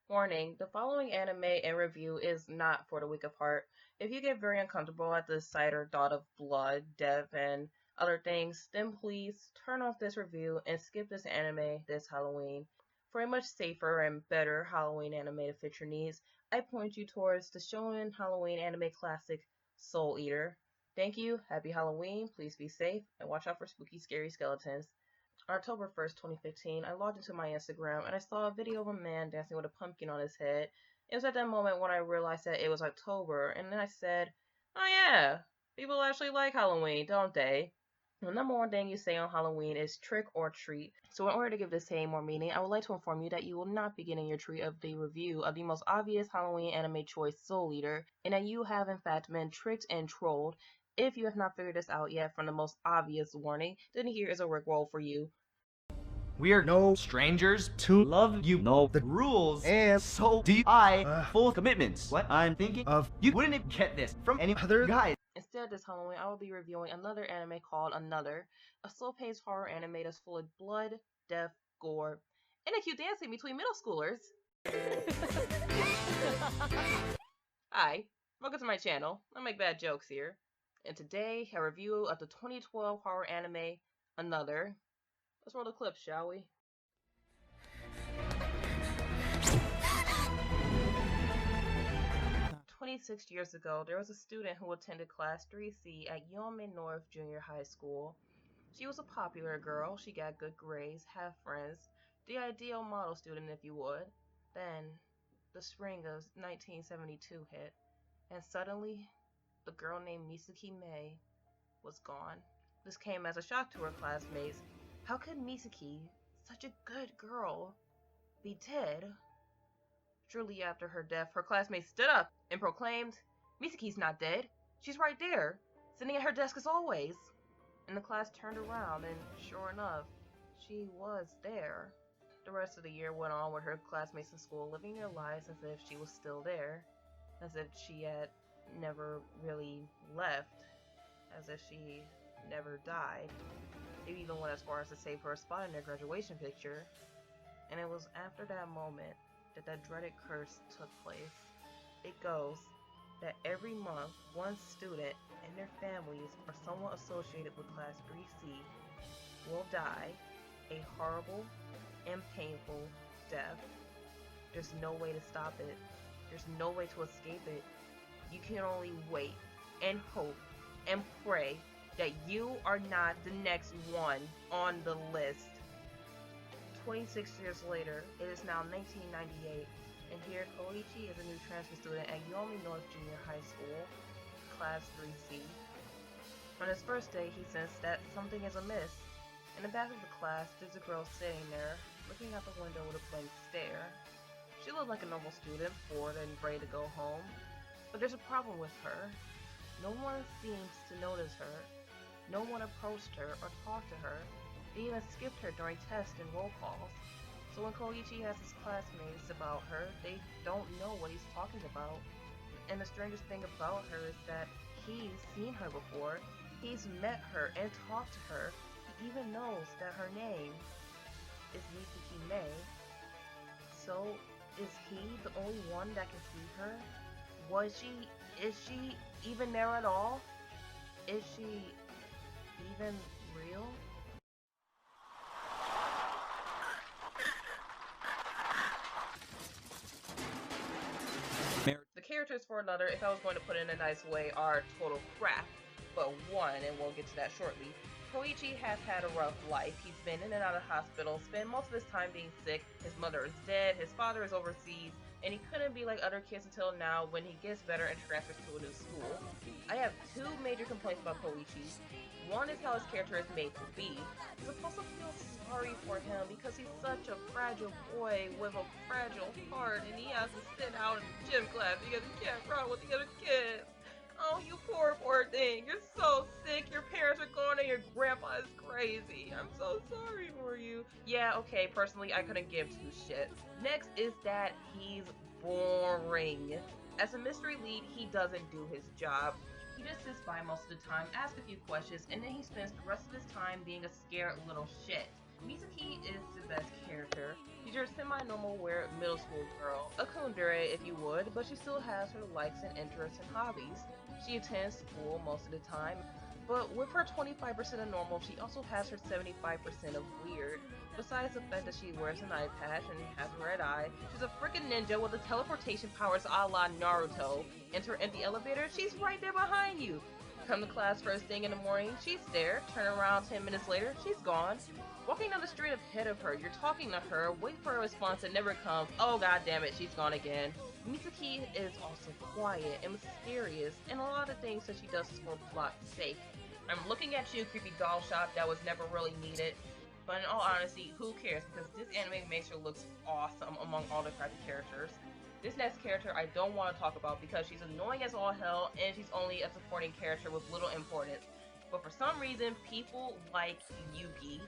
Warning, the following anime and review is not for the weak of heart. If you get very uncomfortable at the sight or thought of blood, death, and other things, then please turn off this review and skip this anime this Halloween. For a much safer and better Halloween anime to fit your needs, I point you towards the shonen Halloween anime classic Soul Eater. Thank you, happy Halloween, please be safe, and watch out for spooky, scary skeletons. On October 1st, 2015, I logged into my Instagram and I saw a video of a man dancing with a pumpkin on his head. It was at that moment when I realized that it was October, and then I said, oh yeah, people actually like Halloween, don't they? The number one thing you say on Halloween is trick or treat. So, in order to give this saying more meaning, I would like to inform you that you will not be getting your treat of the review of the most obvious Halloween anime choice, Soul Eater, and that you have in fact been tricked and trolled. If you have not figured this out yet from the most obvious warning, then here is a rickroll for you. We are no strangers to love you. Know the rules, and so do I. Full commitments. What I'm thinking of, you wouldn't get this from any other guy. Instead, this Halloween, I will be reviewing another anime called Another, a slow-paced horror anime that's full of blood, death, gore, and a cute dancing between middle schoolers. Hi, welcome to my channel. I make bad jokes here. And today, a review of the 2012 horror anime Another. Let's roll the clip, shall we? "26 years ago, there was a student who attended Class 3C at Yeoman North Junior High School. She was a popular girl, she got good grades, had friends, the ideal model student if you would. Then, the spring of 1972 hit, and suddenly, the girl named Misaki Mei was gone. This came as a shock to her classmates. How could Misaki, such a good girl, be dead? Shortly after her death, her classmates stood up and proclaimed, Misaki's not dead. She's right there, sitting at her desk as always. And the class turned around, and sure enough, she was there. The rest of the year went on with her classmates in school living their lives as if she was still there, as if she had never really left, as if she never died. They even went as far as to save her a spot in their graduation picture. And it was after that moment that dreaded curse took place. It goes that every month, one student and their families or someone associated with Class 3C will die a horrible and painful death. There's no way to stop it. There's no way to escape it. You can only wait and hope and pray that you are not the next one on the list. 26 years later, it is now 1998, and here Koichi is a new transfer student at Yomi North Junior High School, Class 3C. On his first day, he sensed that something is amiss. In the back of the class, there's a girl sitting there, looking out the window with a blank stare. She looked like a normal student, bored and ready to go home, but there's a problem with her. No one seems to notice her. No one approached her or talked to her. They even skipped her during tests and roll calls. So when Koichi asks his classmates about her, they don't know what he's talking about. And the strangest thing about her is that he's seen her before. He's met her and talked to her. He even knows that her name is Misaki Mei. So is he the only one that can see her? Is she even there at all? Is she even real? The characters for Another, if I was going to put it in a nice way, are total crap. But one, and we'll get to that shortly, Koichi has had a rough life. He's been in and out of hospitals, spent most of his time being sick, his mother is dead, his father is overseas, and he couldn't be like other kids until now when he gets better and transfers to a new school. I have two major complaints about Koichi. One is how his character is made to be. You're supposed to feel sorry for him because he's such a fragile boy with a fragile heart, and he has to sit out in gym class because he can't run with the other kids. Oh, you poor thing. You're so sick. Your parents are gone and your grandpa is crazy. I'm so sorry for you. Yeah, okay, personally, I couldn't give two shits. Next is that he's boring. As a mystery lead, he doesn't do his job. He just sits by most of the time, asks a few questions, and then he spends the rest of his time being a scared little shit. Mitsuki is the best character. She's your semi-normal weird middle school girl, a kundere if you would, but she still has her likes and interests and hobbies. She attends school most of the time, but with her 25% of normal, she also has her 75% of weird. Besides the fact that she wears an eye patch and has a red eye, she's a freaking ninja with the teleportation powers a la Naruto. Enter in the elevator, she's right there behind you. Come to class first thing in the morning, she's there. Turn around 10 minutes later, she's gone. Walking down the street ahead of her, you're talking to her, wait for a response that never comes. Oh god damn it, she's gone again. Mitsuki is also quiet and mysterious, and a lot of things that she does is for plot's sake. I'm looking at you, creepy doll shop that was never really needed. But in all honesty, who cares? Because this anime makes her look awesome among all the crappy characters. This next character I don't want to talk about because she's annoying as all hell and she's only a supporting character with little importance. But for some reason, people like Yuki.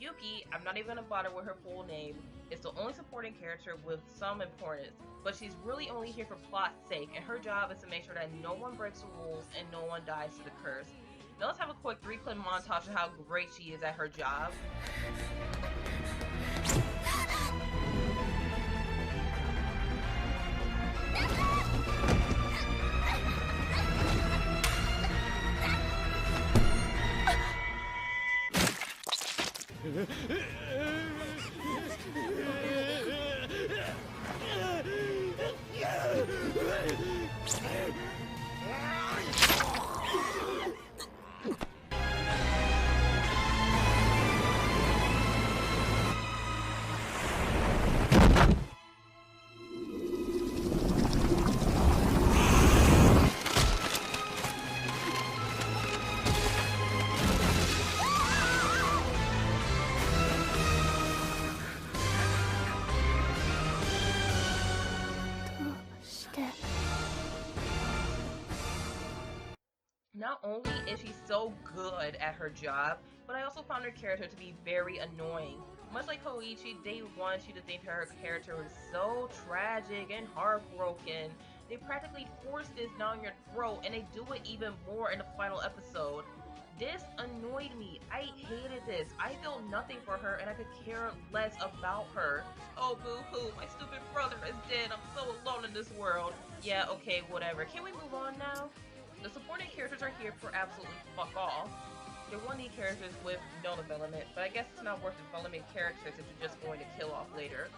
Yuki, I'm not even gonna bother with her full name, is the only supporting character with some importance, but she's really only here for plot's sake, and her job is to make sure that no one breaks the rules and no one dies to the curse. Now let's have a quick 3-clip montage of how great she is at her job. Not only is she so good at her job, but I also found her character to be very annoying. Much like Koichi, day one she would think her character was so tragic and heartbroken. They practically force this down your throat and they do it even more in the final episode. This annoyed me. I hated this. I felt nothing for her and I could care less about her. Oh boo-hoo, my stupid brother is dead. I'm so alone in this world. Yeah, okay, whatever. Can we move on now? The supporting characters are here for absolutely fuck all. They're 1D characters with no development, but I guess it's not worth developing characters if you're just going to kill off later.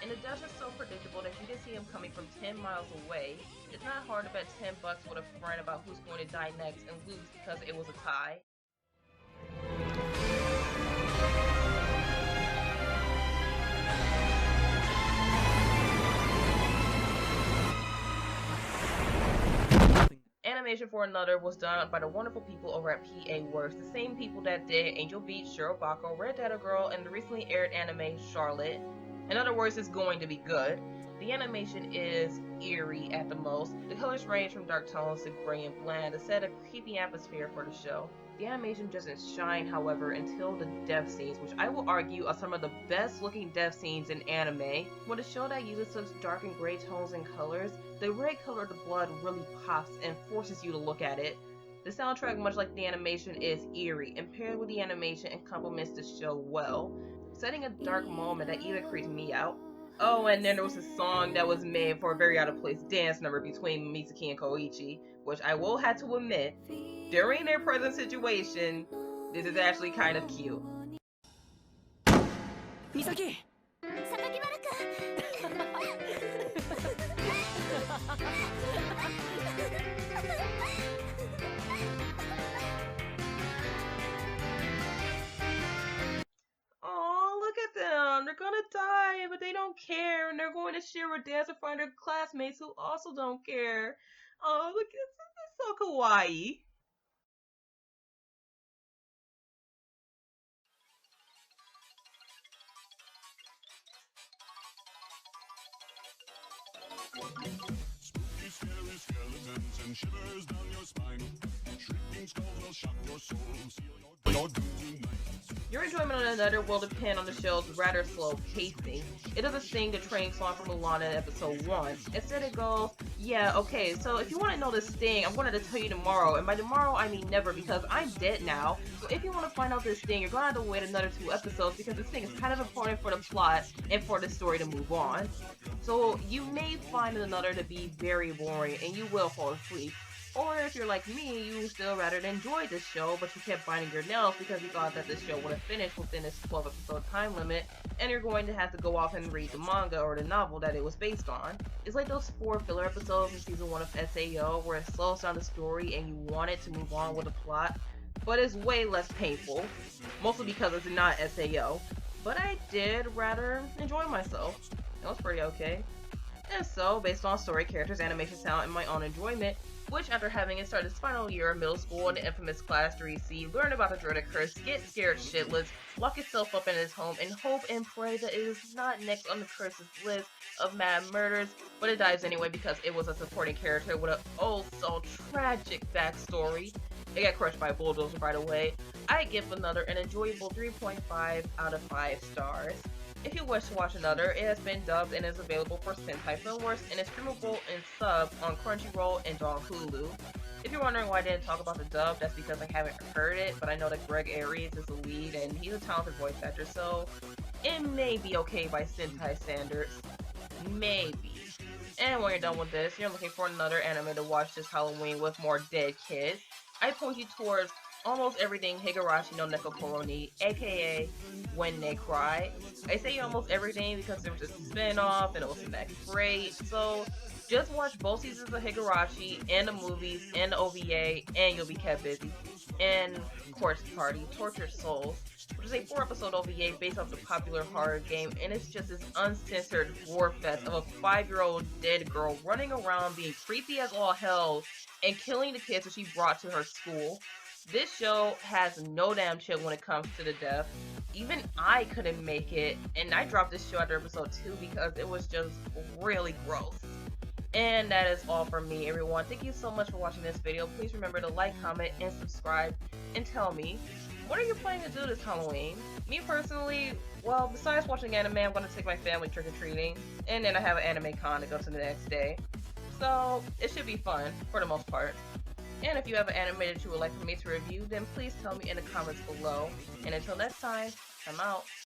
And the deaths are so predictable that you can see them coming from 10 miles away. It's not hard to bet 10 bucks with a friend about who's going to die next and lose because it was a tie. Animation for Another was done by the wonderful people over at PA Works, the same people that did Angel Beats, Shirobako, Red Data Girl, and the recently aired anime Charlotte. In other words, it's going to be good. The animation is eerie at the most. The colors range from dark tones to gray and bland to set a creepy atmosphere for the show. The animation doesn't shine, however, until the death scenes, which I will argue are some of the best looking death scenes in anime. With a show that uses such dark and gray tones and colors, the red color of the blood really pops and forces you to look at it. The soundtrack, much like the animation, is eerie and paired with the animation and complements the show well, setting a dark moment that even creeps me out. Oh, and then there was a song that was made for a very out of place dance number between Mitsuki and Koichi, which I will have to admit, during their present situation, this is actually kind of cute. Misaki! Oh, look at them. They're gonna die, but they don't care, and they're going to share a dance in front of their classmates who also don't care. Oh, look at this. It's so kawaii. Spooky, scary skeletons and shivers down your spine. Shrieking skulls will shock your soul, seal your Your enjoyment on another will depend on the show's rather slow pacing. It doesn't sing the train song from Mulan in episode 1. Instead it goes, yeah, okay, so if you want to know this thing, I'm going to tell you tomorrow. And by tomorrow, I mean never, because I'm dead now. So if you want to find out this thing, you're going to have to wait another 2 episodes, because this thing is kind of important for the plot and for the story to move on. So you may find another to be very boring, and you will fall asleep. Or if you're like me, you still rather enjoyed this show, but you kept biting your nails because you thought that this show would have finished within its 12 episode time limit, and you're going to have to go off and read the manga or the novel that it was based on. It's like those 4 filler episodes in season 1 of SAO where it slows down the story and you want it to move on with the plot, but it's way less painful, mostly because it's not SAO. But I did rather enjoy myself. It was pretty okay. And so, based on story, characters, animation, sound, and my own enjoyment, which, after having it start its final year of middle school in the infamous Class 3C, learn about the dreaded curse, get scared shitless, lock itself up in his home, and hope and pray that it is not next on the curse's list of mad murders, but it dives anyway because it was a supporting character with a oh so tragic backstory. It got crushed by a bulldozer right away. I give another an enjoyable 3.5 out of 5 stars. If you wish to watch another, it has been dubbed and is available for Sentai Filmworks and is streamable in sub on Crunchyroll and on Hulu. If you're wondering why I didn't talk about the dub, that's because I haven't heard it, but I know that Greg Aries is the lead and he's a talented voice actor, so it may be okay by Sentai standards. Maybe. And when you're done with this, you're looking for another anime to watch this Halloween with more dead kids, I point you towards almost everything Higurashi no Neko ni, aka When They Cry. I say almost everything because there was a spin-off and it wasn't that great, so just watch both seasons of Higurashi and the movies and the OVA and you'll be kept busy. And Corpse Party, Tortured Souls, which is a 4-episode OVA based off the popular horror game, and it's just this uncensored gore fest of a 5-year-old dead girl running around being creepy as all hell and killing the kids that she brought to her school. This show has no damn chill when it comes to the death. Even I couldn't make it, and I dropped this show after episode 2 because it was just really gross. And that is all from me, everyone. Thank you so much for watching this video. Please remember to like, comment, and subscribe, and tell me, what are you planning to do this Halloween? Me personally, well, besides watching anime, I'm going to take my family trick-or-treating, and then I have an anime con to go to the next day. So, it should be fun, for the most part. And if you have an anime that you would like for me to review, then please tell me in the comments below. And until next time, I'm out.